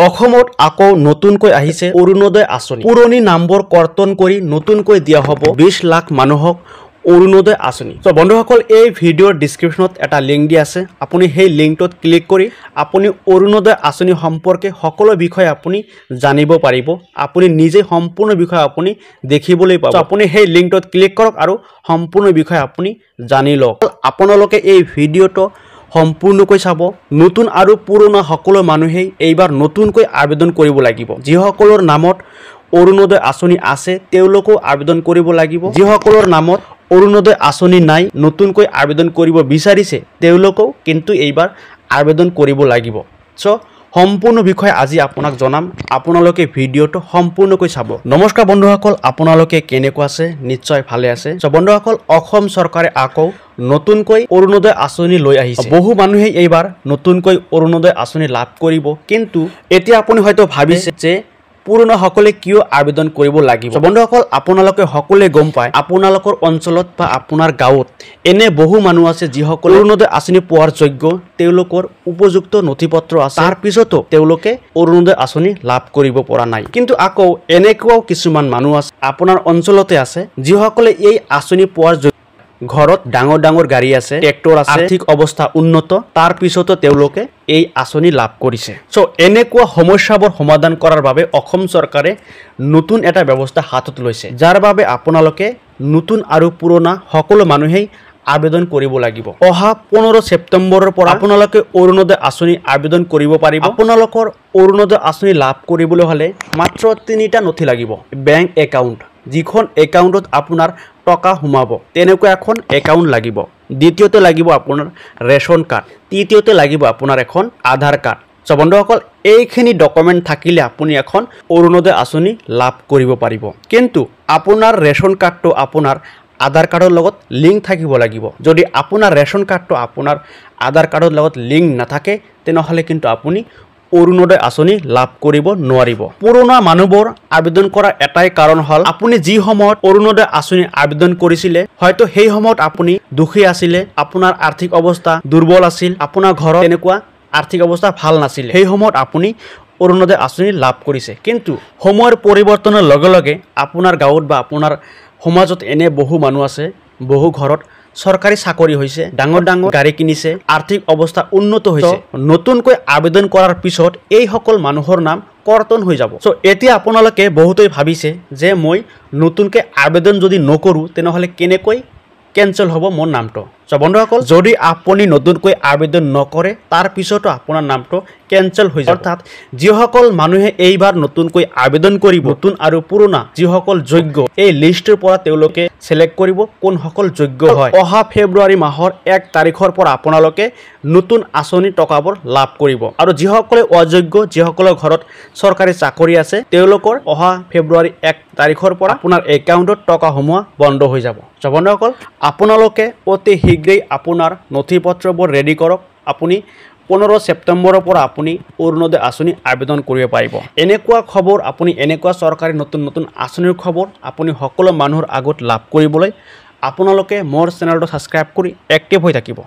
অসমত আকৌ নতুনকৈ আহিছে অৰুণোদয় আঁচনি। পুৰণি নামবোৰ কৰ্তন কৰি নতুনকৈ দিয়া হ'ব 20 লাখ মানুহক অৰুণোদয় আঁচনি। তো বন্ধুসকল, এই ভিডিঅ'ৰ ডিসক্ৰিপশনত এটা লিংক দিয়া আছে। আপুনি সেই লিংকটোত ক্লিক কৰি আপুনি অৰুণোদয় আঁচনি সম্পৰ্কে সকলো বিষয় আপুনি জানিব পাৰিব। আপুনি নিজে সম্পূৰ্ণ বিষয় আপুনি দেখিবলৈ পাব। আপুনি সেই লিংকটোত ক্লিক কৰক আৰু সম্পূৰ্ণ বিষয় আপুনি জানি লওক। আপোনালোকে এই ভিডিঅ'টো সম্পূৰ্ণকৈ চাব। নতুন আৰু পুৰণা সকলো মানুহেই এইবাৰ নতুনকৈ আবেদন কৰিব লাগিব। যিসকলৰ নামত অৰুণোদয় আঁচনি আছে তেওঁলোকেও আবেদন কৰিব লাগিব। যিসকলৰ নামত অৰুণোদয় আঁচনি নাই, নতুনকৈ আবেদন কৰিব বিচাৰিছে, তেওঁলোকেও কিন্তু এইবাৰ আবেদন কৰিব লাগিব। সো সম্পূৰ্ণ বিষয় আজি আপোনাক জনাম। আপোনালোকে ভিডিঅ'টো সম্পূৰ্ণকৈ চাব। নমস্কাৰ বন্ধুসকল, আপোনালোকে কেনেকুৱা আছে? নিশ্চয় ভালে আছে। সো বন্ধুসকল, অসম চৰকাৰে আকৌ নতুনকৈ অৰুণোদয় আঁচনি লৈ আহিছে। বহু মানুহে এইবাৰ নতুনকৈ অৰুণোদয় আঁচনি লাভ কৰিব। কিন্তু এতিয়া আপুনি হয়তো ভাবিছে যে পুৰণা সকলে কিয় আবেদন কৰিব লাগিব। বন্ধুসকল, আপোনালোকে সকলোৱে গম পায় আপোনালোকৰ অঞ্চলত বা আপোনাৰ গাঁৱত এনে বহু মানুহ আছে যিসকল অৰুণোদয় আঁচনি পোৱাৰ যোগ্য, তেওঁলোকৰ উপযুক্ত নথিপত্ৰ আছে, তাৰ পিছতো তেওঁলোকে অৰুণোদয় আঁচনি লাভ কৰিব পৰা নাই। কিন্তু আকৌ এনেকুৱাও কিছুমান মানুহ আছে আপোনাৰ অঞ্চলতে আছে যিসকলে এই আঁচনি পোৱাৰ যোগ্য, ঘৰত ডাঙৰ ডাঙৰ গাড়ী আছে, ট্ৰেক্টৰ আছে, আৰ্থিক অৱস্থা উন্নত, তাৰ পিছতো তেওঁলোকে এই আঁচনি লাভ কৰিছে। সো এনেকুৱা সমস্যাবোৰ সমাধান কৰাৰ বাবে অসম চৰকাৰে নতুন এটা ব্যৱস্থা হাতত লৈছে, যাৰ বাবে আপোনালোকে নতুন আৰু পুৰণা সকলো মানুহেই আবেদন কৰিব লাগিব। অহা 15 ছেপ্টেম্বৰৰ পৰা আপোনালোকে অৰুণোদয় আঁচনি আবেদন কৰিব পাৰিব। আপোনালোকৰ অৰুণোদয় আঁচনি লাভ কৰিবলৈ হ'লে মাত্ৰ 3টা নথি লাগিব। বেংক একাউণ্ট, যিখন একাউণ্টত আপোনাৰ টকা সোমাব তেনেকুৱা এখন একাউণ্ট লাগিব। দ্বিতীয়তে লাগিব আপোনাৰ ৰেশন কাৰ্ড। তৃতীয়তে লাগিব আপোনাৰ এখন আধাৰ কাৰ্ড। সো বন্ধুসকল, এইখিনি ডকুমেণ্ট থাকিলে আপুনি এখন অৰুণোদয় আঁচনি লাভ কৰিব পাৰিব। কিন্তু আপোনাৰ ৰেশন কাৰ্ডটো আপোনাৰ আধাৰ কাৰ্ডৰ লগত লিংক থাকিব লাগিব। যদি আপোনাৰ ৰেশন কাৰ্ডটো আপোনাৰ আধাৰ কাৰ্ডৰ লগত লিংক নাথাকে তেনেহ'লে কিন্তু আপুনি অৰুণোদয় আঁচনি লাভ কৰিব নোৱাৰিব। পুৰণা মানুহবোৰ আবেদন কৰা এটাই কাৰণ হ'ল আপুনি যি সময়ত অৰুণোদয় আঁচনি আবেদন কৰিছিলে হয়তো সেই সময়ত আপুনি দুখী আছিলে, আপোনাৰ আৰ্থিক অৱস্থা দুৰ্বল আছিল, আপোনাৰ ঘৰত এনেকুৱা আৰ্থিক অৱস্থা ভাল নাছিল, সেই সময়ত আপুনি অৰুণোদয় আঁচনি লাভ কৰিছে। কিন্তু সময়ৰ পৰিৱৰ্তনৰ লগে লগে আপোনাৰ গাঁৱত বা আপোনাৰ সমাজত এনে বহু মানুহ আছে, বহু ঘৰত চৰকাৰী চাকৰি হৈছে, ডাঙৰ ডাঙৰ গাড়ী কিনিছে, আৰ্থিক অৱস্থা উন্নত হৈছে। নতুনকৈ আবেদন কৰাৰ পিছত এই সকল মানুহৰ নাম কৰ্তন হৈ যাব। সো এতিয়া আপোনালোকে বহুতেই ভাবিছে যে মই নতুনকৈ আবেদন যদি নকৰোঁ তেনেহ'লে কেনেকৈ কেঞ্চেল হ'ব মোৰ নামটো। সো বন্ধুসকল, যদি আপুনি নতুনকৈ আবেদন নকৰে তাৰ পিছতো আপোনাৰ নামটো কেঞ্চেল হৈ যাব। অৰ্থাৎ যিসকল মানুহে এইবাৰ নতুনকৈ আবেদন কৰিব, নতুন আৰু পুৰণা যিসকল যোগ্য, এই লিষ্টৰ পৰা তেওঁলোকে সিলেক্ট কৰিব কোনসকল যোগ্য হয়। অহা ফেব্ৰুৱাৰী মাহৰ 1 তাৰিখৰ পৰা আপোনালোকে নতুন আঁচনি টকাবোৰ লাভ কৰিব। আৰু যিসকলে অযোগ্য, যিসকলৰ ঘৰত চৰকাৰী চাকৰি আছে, তেওঁলোকৰ অহা ফেব্ৰুৱাৰী 1 তাৰিখৰ পৰা আপোনাৰ একাউণ্টত টকা সোমোৱা বন্ধ হৈ যাব। সো বন্ধুসকল, আপোনালোকে অতি শীঘ্ৰেই আপোনাৰ নথিপত্ৰবোৰ ৰেডি কৰক। আপুনি 15 ছেপ্টেম্বৰৰ পৰা আপুনি অৰুণোদয় আঁচনি আবেদন কৰিব পাৰিব। এনেকুৱা খবৰ, আপুনি এনেকুৱা চৰকাৰী নতুন নতুন আঁচনিৰ খবৰ আপুনি সকলো মানুহৰ আগত লাভ কৰিবলৈ আপোনালোকে মোৰ চেনেলটো ছাবস্ক্ৰাইব কৰি এক্টিভ হৈ থাকিব।